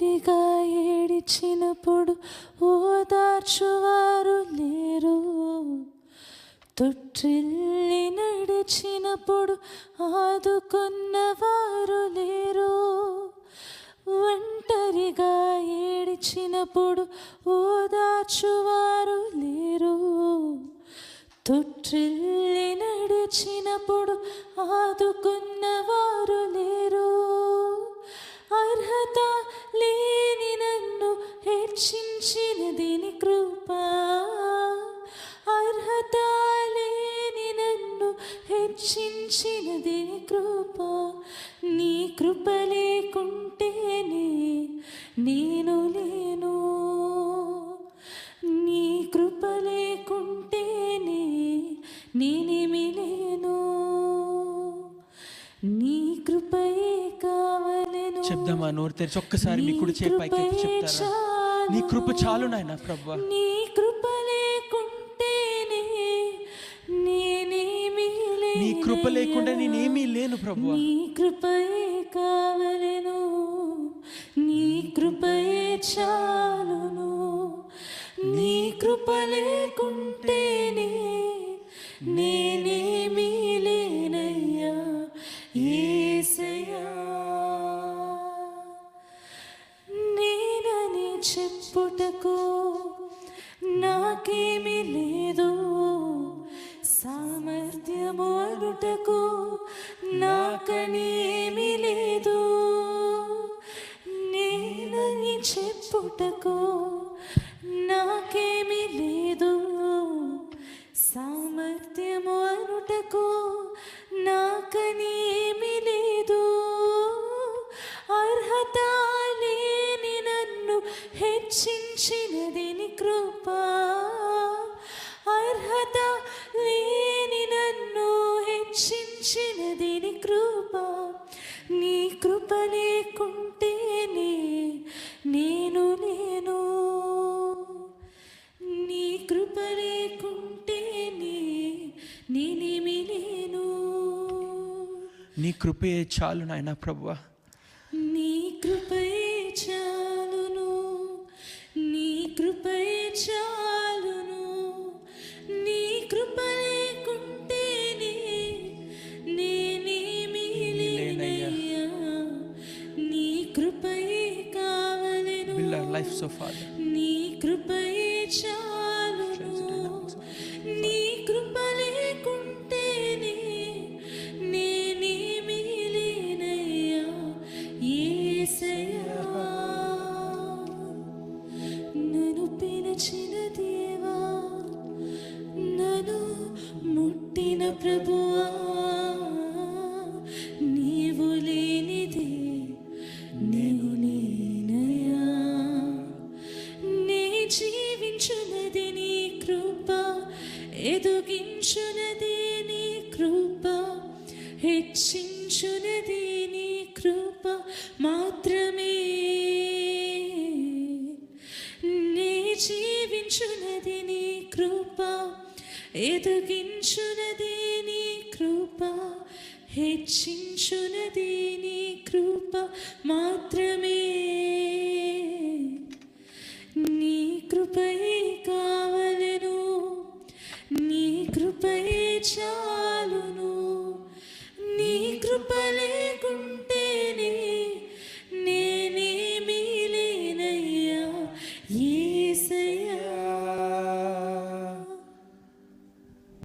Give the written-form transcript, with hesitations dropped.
ఒంటరిగా ఏడిచినప్పుడు ఓదార్చువారు లేరు, తొట్టిల్లి నడిచినప్పుడు ఆదుకున్నవారు లేరు. ఒంటరిగా ఏడిచినప్పుడు ఓదార్చువారు లేరు, తొట్టిల్లి నడిచినప్పుడు ఆదుకున్నవారు లేరు. అర్హత లేని నన్ను హెచ్చించినది నీ కృప, అర్హత లేని నన్ను హెచ్చించినది నీ కృప. నీ కృప లేకుంటేనే నేను లేను, నీ కృప లేకుంటేనే నేనేమి లేను. నీ కృపయే కావలెను. చెప్దామా? నోరు తెరిచి ఒక్కసారి మీ కుడి చేయి పైకి చెప్తారా? నీ కృప చాలు నాయనా ప్రభువా. నీ కృప లేకుంటేనే నేనేమి లేను, నీ కృప లేకుండా నేనేమీ లేను ప్రభువా. నీ కృపయే కావలెను, నీ కృపయే చాలును. నీ కృప లేకుంటేనే నేనేమి లేనయ్యా యేసయ్యా. నేనని చెప్పుటకు నాకేమీ లేదు, సామర్థ్యము అనుటకు నాకనేమీ లేదు. నేనని చెప్పుటకు నాకేమీ లేదు, సామర్థ్యము అనుటకు నాకనేమీ లేదు. అర్హత లేని నన్ను హెచ్చించినది నీ కృప, అర్హత లేని నన్ను హెచ్చించినది నీ కృప. నీ కృప లేకుంటేనే నేను లేను, నీ కృప లేకుంటేనే నేనేమి లేను. నీ కృపయే చాలు నాయనా ప్రభువా. నీ కృపయే చాలును, నీ కృపయే చాలును. నీ కృప లేకుంటేనే నేనేమి లేనయ్యా, నీ కృపయే కావలెను. లైఫ్ సో ఫాదర్, నీ కృపయే చాలును, నీ కృప లేకుంటేనే నేనేమి లేనయ్యా యేసయ్యా. నన్ను పిలిచిన దేవా, నన్ను ముట్టిన ప్రభువా, నీవు లేనిదే నేను లేనయ్యా. నే జీవించున్నది నీ కృప, ఎదుగించున్నది నీ కృప, హెచ్చించున్నది నీ కృప మాత్రమే. నే జీవించున్నది నీ కృప, ఎదుగించున్నది నీ కృప, హెచ్చించున్నది నీ కృప మాత్రమే. నీ కృపయే కావలెను, నీ కృపయే చాలు.